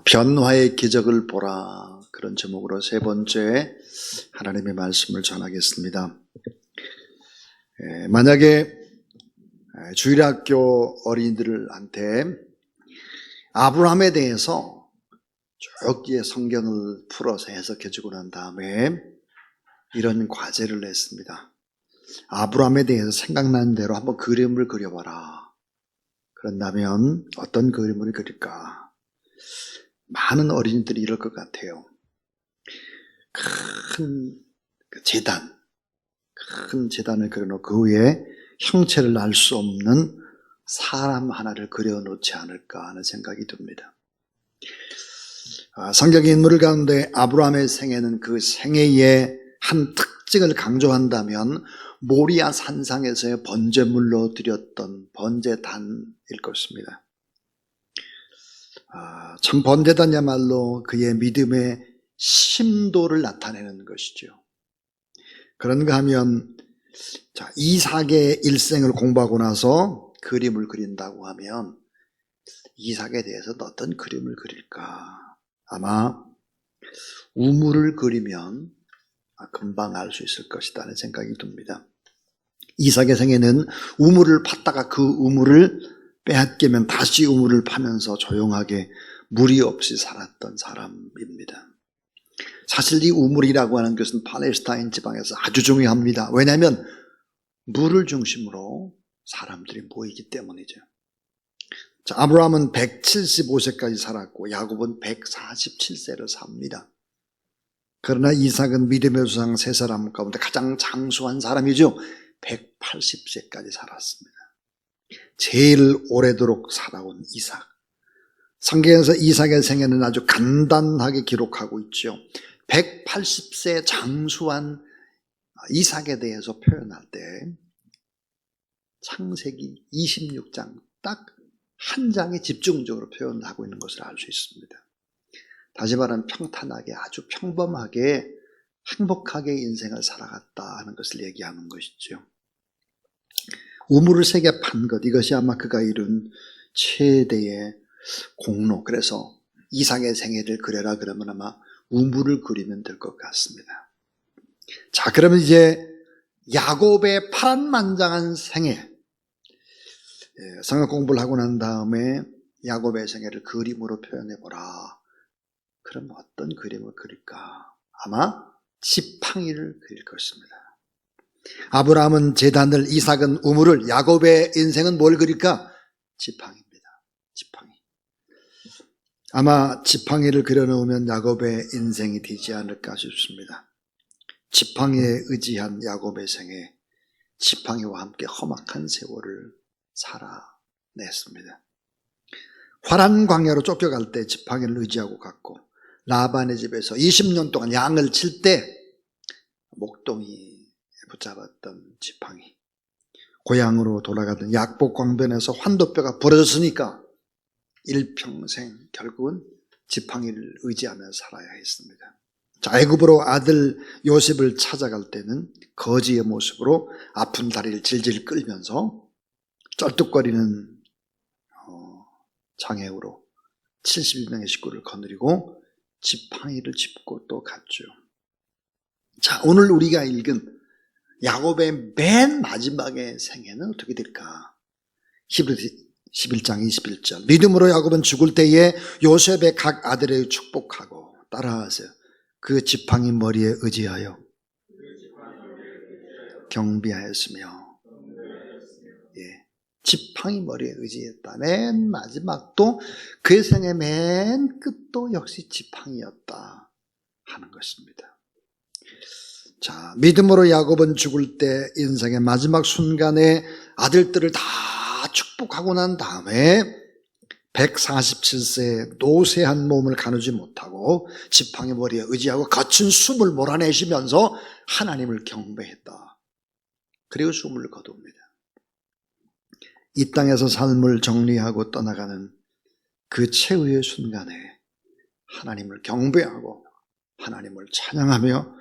변화의 기적을 보라, 그런 제목으로 세 번째 하나님의 말씀을 전하겠습니다. 만약에 주일학교 어린이들한테 아브라함에 대해서 쭉 성경을 풀어서 해석해주고 난 다음에 이런 과제를 냈습니다. 아브라함에 대해서 생각나는 대로 한번 그림을 그려봐라. 그런다면 어떤 그림을 그릴까? 많은 어린이들이 이럴 것 같아요. 큰 재단을 그려놓고 그 위에 형체를 알 수 없는 사람 하나를 그려놓지 않을까 하는 생각이 듭니다. 성경 인물 가운데 아브라함의 생애는 그 생애의 한 특징을 강조한다면 모리아 산상에서의 번제물로 드렸던 번제단일 것입니다. 참 번제단이야말로 그의 믿음의 심도를 나타내는 것이죠. 그런가 하면 이삭의 일생을 공부하고 나서 그림을 그린다고 하면 이삭에 대해서는 어떤 그림을 그릴까? 아마 우물을 그리면 금방 알 수 있을 것이라는 생각이 듭니다. 이삭의 생애는 우물을 팠다가 그 우물을 빼앗기면 다시 우물을 파면서 조용하게 무리 없이 살았던 사람입니다. 사실 이 우물이라고 하는 것은 팔레스타인 지방에서 아주 중요합니다. 왜냐하면 물을 중심으로 사람들이 모이기 때문이죠. 아브라함은 175세까지 살았고 야곱은 147세를 삽니다. 그러나 이삭은 믿음의 조상 세 사람 가운데 가장 장수한 사람이죠. 180세까지 살았습니다. 제일 오래도록 살아온 이삭. 성경에서 이삭의 생애는 아주 간단하게 기록하고 있죠. 180세 장수한 이삭에 대해서 표현할 때 창세기 26장 딱 한 장에 집중적으로 표현하고 있는 것을 알 수 있습니다. 다시 말하면 평탄하게, 아주 평범하게 행복하게 인생을 살아갔다 하는 것을 얘기하는 것이죠. 우물을 3개 판 것, 이것이 아마 그가 이룬 최대의 공로. 그래서 이삭의 생애를 그려라 그러면 아마 우물을 그리면 될 것 같습니다. 자, 그러면 이제 야곱의 파란만장한 생애, 성경 공부를 하고 난 다음에 야곱의 생애를 그림으로 표현해보라. 그럼 어떤 그림을 그릴까? 아마 지팡이를 그릴 것입니다. 아브라함은 제단을, 이삭은 우물을, 야곱의 인생은 뭘 그릴까? 지팡이입니다. 지팡이. 아마 지팡이를 그려놓으면 야곱의 인생이 되지 않을까 싶습니다. 지팡이에 의지한 야곱의 생애, 지팡이와 함께 험악한 세월을 살아냈습니다. 화란 광야로 쫓겨갈 때 지팡이를 의지하고 갔고, 라반의 집에서 20년 동안 양을 칠 때 목동이 붙잡았던 지팡이, 고향으로 돌아가던 약복 광변에서 환도뼈가 부러졌으니까 일평생 결국은 지팡이를 의지하며 살아야 했습니다. 자, 애굽으로 아들 요셉을 찾아갈 때는 거지의 모습으로 아픈 다리를 질질 끌면서 쩔뚝거리는 장애우로 71명의 식구를 거느리고 지팡이를 짚고 또 갔죠. 자, 오늘 우리가 읽은 야곱의 맨 마지막의 생애는 어떻게 될까? 히브리서 11장 21절. 믿음으로 야곱은 죽을 때에 요셉의 각 아들에게 축복하고, 따라하세요. 그 지팡이 머리에 의지하여 경비하였으며, 지팡이 머리에 의지했다. 맨 마지막도 그의 생의 맨 끝도 역시 지팡이였다 하는 것입니다. 자, 믿음으로 야곱은 죽을 때 인생의 마지막 순간에 아들들을 다 축복하고 난 다음에 147세의 노쇠한 몸을 가누지 못하고 지팡이 머리에 의지하고 거친 숨을 몰아내시면서 하나님을 경배했다. 그리고 숨을 거둡니다. 이 땅에서 삶을 정리하고 떠나가는 그 최후의 순간에 하나님을 경배하고 하나님을 찬양하며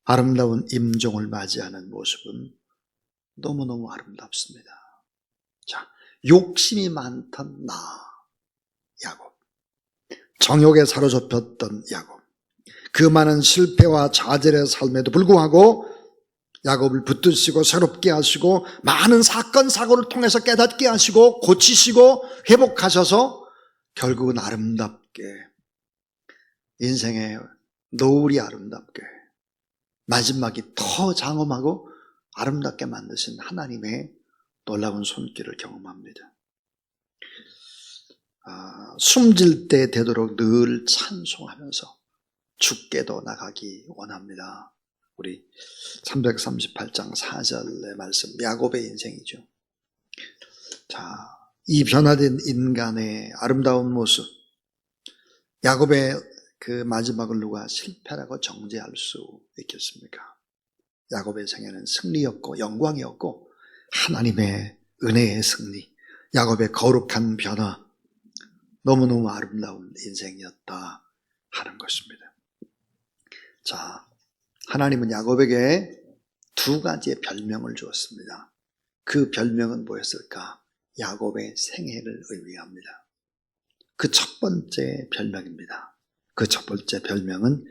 아름다운 임종을 맞이하는 모습은 너무너무 아름답습니다. 자, 욕심이 많던 야곱. 정욕에 사로잡혔던 야곱. 그 많은 실패와 좌절의 삶에도 불구하고 야곱을 붙드시고 새롭게 하시고 많은 사건 사고를 통해서 깨닫게 하시고 고치시고 회복하셔서 결국은 아름답게 인생의 노을이 아름답게 마지막이 더 장엄하고 아름답게 만드신 하나님의 놀라운 손길을 경험합니다. 숨질 때 되도록 늘 찬송하면서 주께도 나가기 원합니다. 우리 338장 4절의 말씀, 야곱의 인생이죠. 자, 이 변화된 인간의 아름다운 모습, 야곱의 그 마지막을 누가 실패라고 정죄할 수 있겠습니까? 야곱의 생애는 승리였고 영광이었고 하나님의 은혜의 승리, 야곱의 거룩한 변화, 너무너무 아름다운 인생이었다 하는 것입니다. 자, 하나님은 야곱에게 두 가지의 별명을 주었습니다. 그 별명은 뭐였을까? 야곱의 생애를 의미합니다. 그 첫 번째 별명입니다. 그 첫 번째 별명은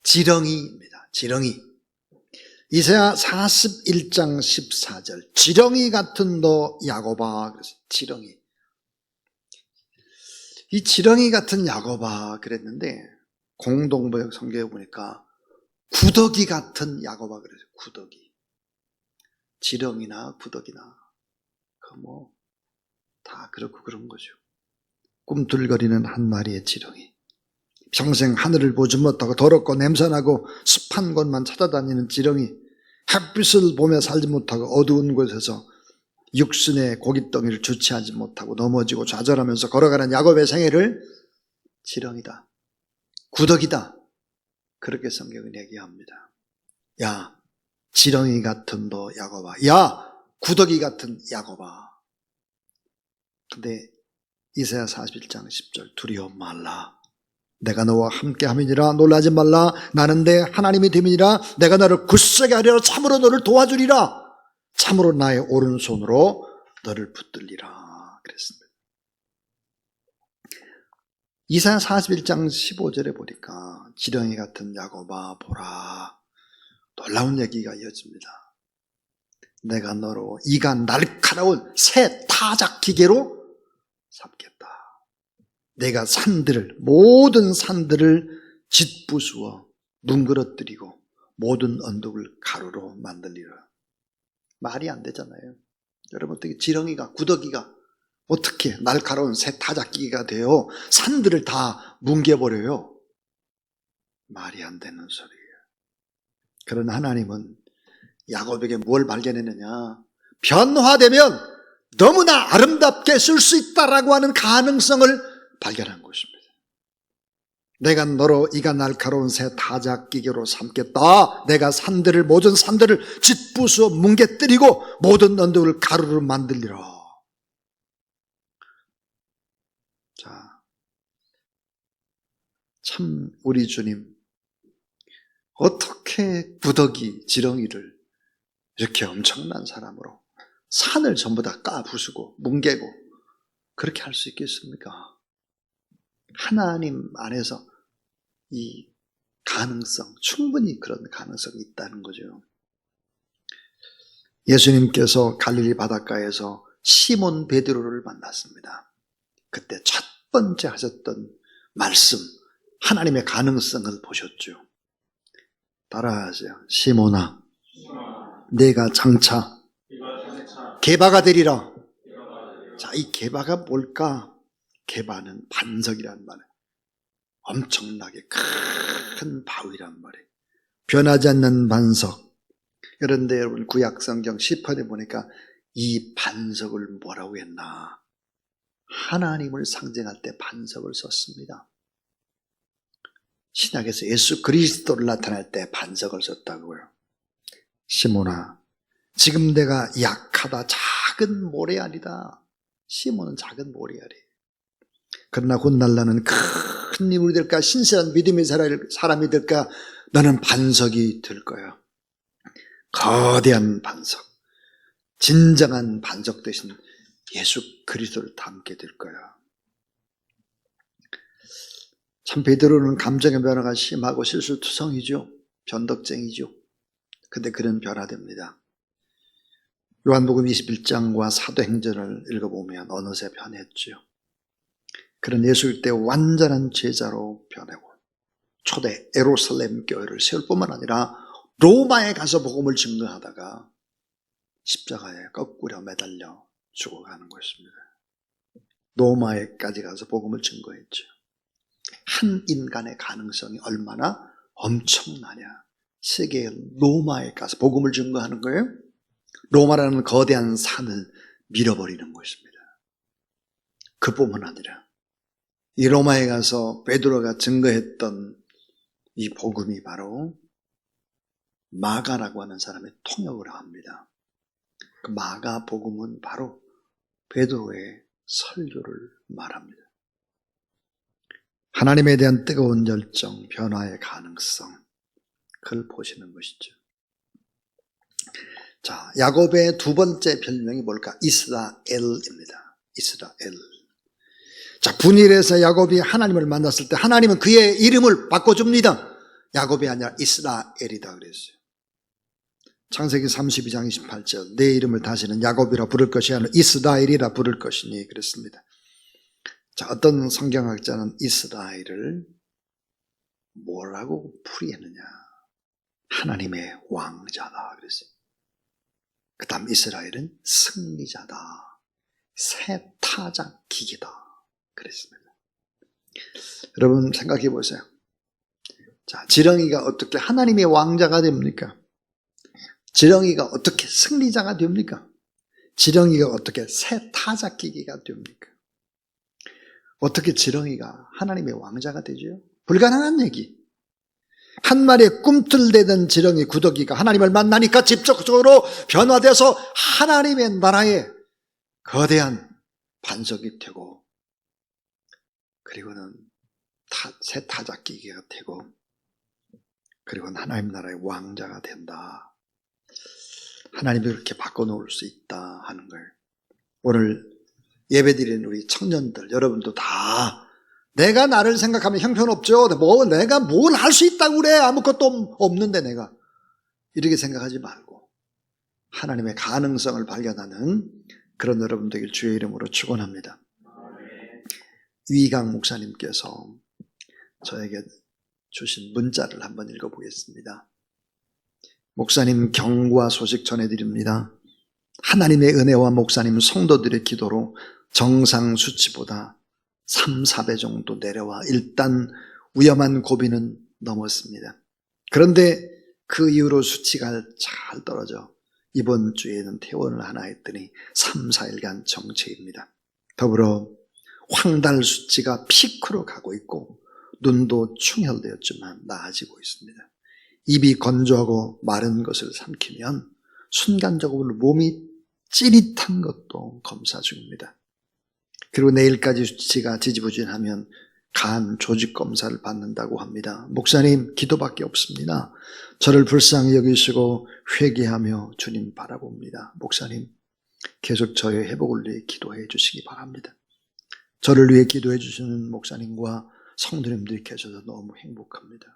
지렁이입니다. 지렁이. 이사야 41장 14절, 지렁이 같은 너 야곱아. 그래서 지렁이. 이 지렁이 같은 야곱아 그랬는데 공동번역 성경에 보니까 구더기 같은 야곱아 그래서 구더기. 지렁이나 구더기나 그 뭐 다 그렇고 그런 거죠. 꿈틀거리는 한 마리의 지렁이. 평생 하늘을 보지 못하고 더럽고 냄새나고 습한 곳만 찾아다니는 지렁이. 햇빛을 보며 살지 못하고 어두운 곳에서 육신의 고깃덩이를 주체하지 못하고 넘어지고 좌절하면서 걸어가는 야곱의 생애를 지렁이다, 구더기다, 그렇게 성경은 얘기합니다. 야, 지렁이 같은 너 야곱아. 야, 구더기 같은 야곱아. 근데 이사야 41장 10절, 두려워 말라. 내가 너와 함께 함이니라. 놀라지 말라. 나는 내 하나님이 됨이니라. 내가 너를 굳세게 하리라. 참으로 너를 도와주리라. 참으로 나의 오른손으로 너를 붙들리라. 그랬습니다. 이사야 41장 15절에 보니까 지렁이 같은 야곱아 보라. 놀라운 얘기가 이어집니다. 내가 너로 이가 날카로운 새 타작기계로 삼겠다. 내가 산들을, 모든 산들을 짓부수어 뭉그러뜨리고 모든 언덕을 가루로 만들리라. 말이 안 되잖아요. 여러분, 어떻게 지렁이가, 구더기가 어떻게 날카로운 새 타작기가 되어 산들을 다 뭉개버려요? 말이 안 되는 소리예요. 그러나 하나님은 야곱에게 뭘 발견했느냐? 변화되면 너무나 아름답게 쓸 수 있다라고 하는 가능성을 발견한 것입니다. 내가 너로 이가 날카로운 새 타작기계로 삼겠다. 내가 산들을, 모든 산들을 짓부수어 뭉개뜨리고 모든 언덕을 가루로 만들리라. 자, 참 우리 주님 어떻게 구더기, 지렁이를 이렇게 엄청난 사람으로 산을 전부 다 까부수고 뭉개고 그렇게 할 수 있겠습니까? 하나님 안에서 이 가능성, 충분히 그런 가능성이 있다는 거죠. 예수님께서 갈릴리 바닷가에서 시몬 베드로를 만났습니다. 그때 첫 번째 하셨던 말씀, 하나님의 가능성을 보셨죠. 따라하세요. 시몬아, 내가 장차 게바가 되리라. 자, 이 게바가 뭘까? 게바는 반석이란 말이에요. 엄청나게 큰 바위란 말이에요. 변하지 않는 반석. 그런데 여러분 구약성경 시편에 보니까 이 반석을 뭐라고 했나? 하나님을 상징할 때 반석을 썼습니다. 신약에서 예수 그리스도를 나타낼 때 반석을 썼다고요. 시몬아, 지금 내가 약하다, 작은 모래알이다. 시몬은 작은 모래알이에요. 그러나 곧 날라는 큰 인물이 될까, 신실한 믿음의 사람이 될까, 너는 반석이 될 거야. 거대한 반석, 진정한 반석 대신 예수 그리스도를 담게 될 거야. 참 베드로는 감정의 변화가 심하고 실수투성이죠. 변덕쟁이죠. 근데 그는 변화됩니다. 요한복음 21장과 사도행전을 읽어보면 어느새 변했죠. 그는 예수일 때 완전한 제자로 변하고 초대 예루살렘 교회를 세울 뿐만 아니라 로마에 가서 복음을 증거하다가 십자가에 거꾸로 매달려 죽어가는 것입니다. 로마에까지 가서 복음을 증거했죠. 한 인간의 가능성이 얼마나 엄청나냐. 세계 로마에 가서 복음을 증거하는 거예요. 로마라는 거대한 산을 밀어버리는 것입니다. 그뿐만 아니라 이 로마에 가서 베드로가 증거했던 이 복음이 바로 마가라고 하는 사람의 통역을 합니다. 그 마가 복음은 바로 베드로의 설교를 말합니다. 하나님에 대한 뜨거운 열정, 변화의 가능성, 그걸 보시는 것이죠. 자, 야곱의 두 번째 별명이 뭘까? 이스라엘입니다. 이스라엘. 자, 분일에서 야곱이 하나님을 만났을 때 하나님은 그의 이름을 바꿔줍니다. 야곱이 아니라 이스라엘이다 그랬어요. 창세기 32장 28절 내 이름을 다시는 야곱이라 부를 것이 아니라 이스라엘이라 부를 것이니 그랬습니다. 자, 어떤 성경학자는 이스라엘을 뭐라고 풀이했느냐? 하나님의 왕자다 그랬어요. 그 다음 이스라엘은 승리자다, 새 타작 기기다 그랬습니다. 여러분 생각해 보세요. 자, 지렁이가 어떻게 하나님의 왕자가 됩니까? 지렁이가 어떻게 승리자가 됩니까? 지렁이가 어떻게 새 타작 기기가 됩니까? 어떻게 지렁이가 하나님의 왕자가 되죠? 불가능한 얘기. 한 마리의 꿈틀대던 지렁이 구더기가 하나님을 만나니까 직접적으로 변화돼서 하나님의 나라의 거대한 반석이 되고, 그리고는 새 타작기계가 되고, 그리고는 하나님 나라의 왕자가 된다. 하나님이 그렇게 바꿔놓을 수 있다 하는 거예요. 오늘 예배드리는 우리 청년들 여러분도 다 내가 나를 생각하면 형편없죠. 내가 뭘 할 수 있다고 그래. 아무것도 없는데 내가. 이렇게 생각하지 말고 하나님의 가능성을 발견하는 그런 여러분 되길 주의 이름으로 축원합니다. 위강 목사님께서 저에게 주신 문자를 한번 읽어보겠습니다. 목사님 경과 소식 전해드립니다. 하나님의 은혜와 목사님 성도들의 기도로 정상 수치보다 3, 4배 정도 내려와 일단 위험한 고비는 넘었습니다. 그런데 그 이후로 수치가 잘 떨어져 이번 주에는 퇴원을 하나 했더니 3, 4일간 정체입니다. 더불어 황달 수치가 피크로 가고 있고 눈도 충혈되었지만 나아지고 있습니다. 입이 건조하고 마른 것을 삼키면 순간적으로 몸이 찌릿한 것도 검사 중입니다. 그리고 내일까지 수치가 지지부진하면 간 조직 검사를 받는다고 합니다. 목사님, 기도밖에 없습니다. 저를 불쌍히 여기시고 회개하며 주님 바라봅니다. 목사님, 계속 저의 회복을 위해 기도해 주시기 바랍니다. 저를 위해 기도해 주시는 목사님과 성도님들이 계셔서 너무 행복합니다.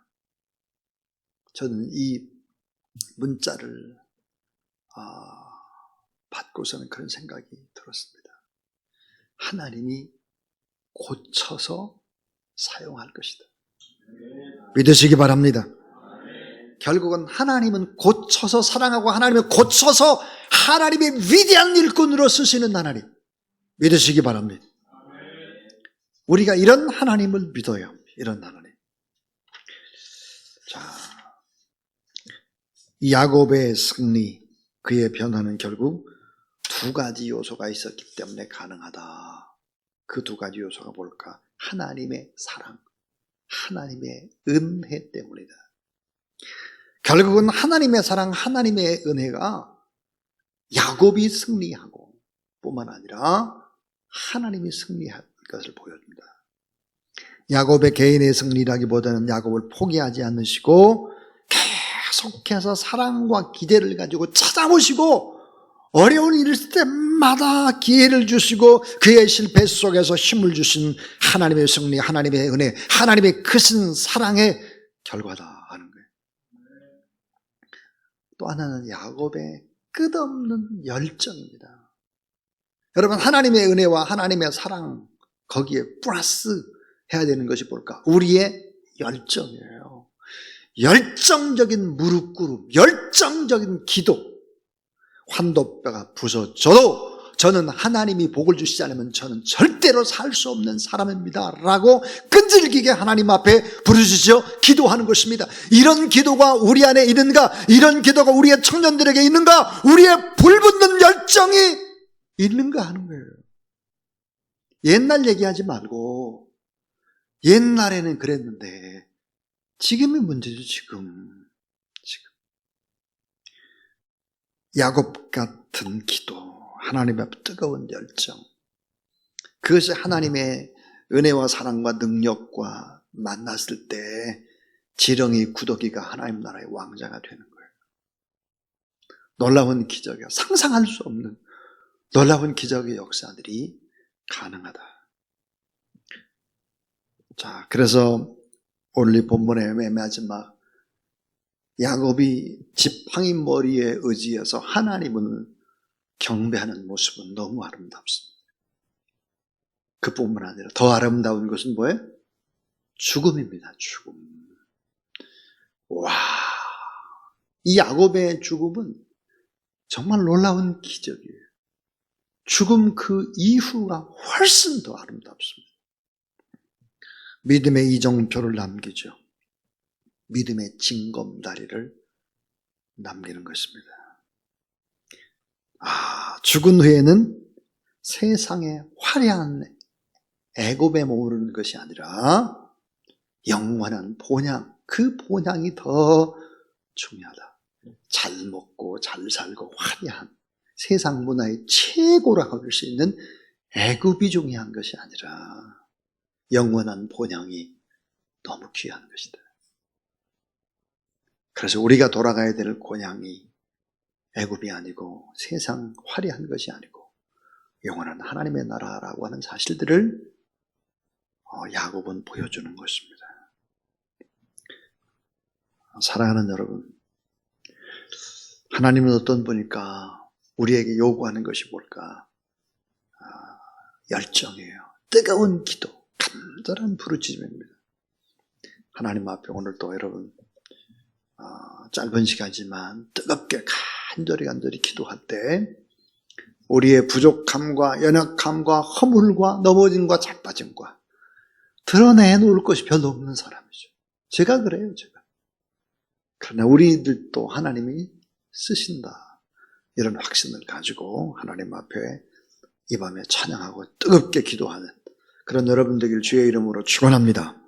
저는 이 문자를 받고서는 그런 생각이 들었습니다. 하나님이 고쳐서 사용할 것이다. 믿으시기 바랍니다. 결국은 하나님은 고쳐서 사랑하고 하나님은 고쳐서 하나님의 위대한 일꾼으로 쓰시는 하나님. 믿으시기 바랍니다. 우리가 이런 하나님을 믿어요. 이런 하나님. 자, 야곱의 승리, 그의 변화는 결국 두 가지 요소가 있었기 때문에 가능하다. 그 두 가지 요소가 뭘까? 하나님의 사랑, 하나님의 은혜 때문이다. 결국은 하나님의 사랑, 하나님의 은혜가 야곱이 승리하고 뿐만 아니라 하나님이 승리한 것을 보여줍니다. 야곱의 개인의 승리라기보다는 야곱을 포기하지 않으시고 계속해서 사랑과 기대를 가지고 찾아오시고 어려운 일이 있을 때마다 기회를 주시고 그의 실패 속에서 힘을 주신 하나님의 승리, 하나님의 은혜, 하나님의 크신 사랑의 결과다 하는 거예요. 또 하나는 야곱의 끝없는 열정입니다. 여러분, 하나님의 은혜와 하나님의 사랑, 거기에 플러스 해야 되는 것이 뭘까? 우리의 열정이에요. 열정적인 무릎 꿇음, 열정적인 기도. 환도뼈가 부서져도 저는 하나님이 복을 주시지 않으면 저는 절대로 살 수 없는 사람입니다 라고 끈질기게 하나님 앞에 부르짖어 기도하는 것입니다. 이런 기도가 우리 안에 있는가? 이런 기도가 우리의 청년들에게 있는가? 우리의 불붙는 열정이 있는가 하는 거예요. 옛날 얘기하지 말고 옛날에는 그랬는데 지금의 문제죠. 지금 야곱 같은 기도, 하나님의 뜨거운 열정, 그것이 하나님의 은혜와 사랑과 능력과 만났을 때 지렁이 구더기가 하나님 나라의 왕자가 되는 거예요. 놀라운 기적이야. 상상할 수 없는 놀라운 기적의 역사들이 가능하다. 자, 그래서 오늘 이 본문의 맨 마지막 야곱이 지팡이 머리에 의지해서 하나님을 경배하는 모습은 너무 아름답습니다. 그뿐만 아니라 더 아름다운 것은 뭐예요? 죽음입니다. 죽음. 와, 이 야곱의 죽음은 정말 놀라운 기적이에요. 죽음 그 이후가 훨씬 더 아름답습니다. 믿음의 이정표를 남기죠. 믿음의 징검다리를 남기는 것입니다. 죽은 후에는 세상의 화려한 애굽에 머무르는 것이 아니라 영원한 본향, 그 본향이 더 중요하다. 잘 먹고 잘 살고 화려한 세상 문화의 최고라고 할 수 있는 애굽이 중요한 것이 아니라 영원한 본향이 너무 귀한 것이다. 그래서 우리가 돌아가야 될 고향이 애굽이 아니고 세상 화려한 것이 아니고 영원한 하나님의 나라라고 하는 사실들을 야곱은 보여주는 것입니다. 사랑하는 여러분, 하나님은 어떤 분일까? 우리에게 요구하는 것이 뭘까? 열정이에요. 뜨거운 기도, 간절한 부르짖음입니다. 하나님 앞에 오늘 또 여러분 짧은 시간이지만 뜨겁게 간절히 기도할 때 우리의 부족함과 연약함과 허물과 넘어짐과 자빠짐과 드러내놓을 것이 별로 없는 사람이죠. 제가 그래요. 제가. 그러나 우리들도 하나님이 쓰신다. 이런 확신을 가지고 하나님 앞에 이 밤에 찬양하고 뜨겁게 기도하는 그런 여러분 되길 주의 이름으로 축원합니다.